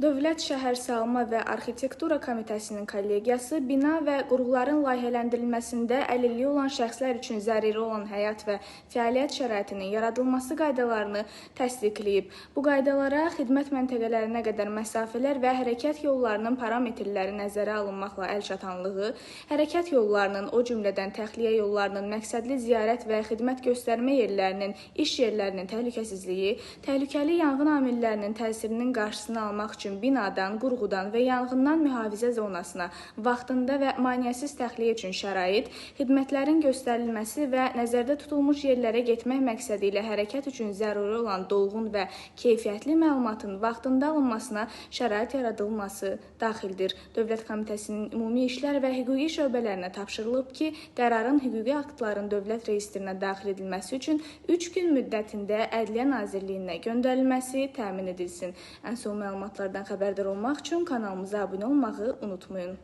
Dövlət Şəhərsalma və Arxitektura Komitəsinin kollegiyası bina və qurğuların layihələndirilməsində əlilliyi olan şəxslər üçün zəruri olan həyat və fəaliyyət şəraitinin yaradılması qaydalarını təsdiqləyib. Bu qaydalara xidmət məntəqələrinə qədər məsafələr və hərəkət yollarının parametrləri nəzərə alınmaqla əlçatanlığı, hərəkət yollarının, o cümlədən təxliyə yollarının məqsədli ziyarət və xidmət göstərmə yerlərinin, iş yerlərinin təhlükəsizliyi, təhlükəli yanğın amillərinin təsirinin qarşısını almaq üçün binadan, qurğudan və yanğından mühafizə zonasına vaxtında və maneəsiz təxliyə üçün şərait, xidmətlərin göstərilməsi və nəzərdə tutulmuş yerlərə getmək məqsədi ilə hərəkət üçün zəruri olan dolğun və keyfiyyətli məlumatın vaxtında alınmasına şərait yaradılması daxildir. Dövlət Komitəsinin Ümumi İşlər və Hüquqi şöbələrinə tapşırılıb ki, qərarın hüquqi aktların dövlət registrinə daxil edilməsi üçün 3 gün müddətində Ədliyyə Nazirliyinə göndərilməsi təmin edilsin. Ən son məlumatlardan xəbərdar olmaq üçün kanalımıza abunə olmağı unutmayın.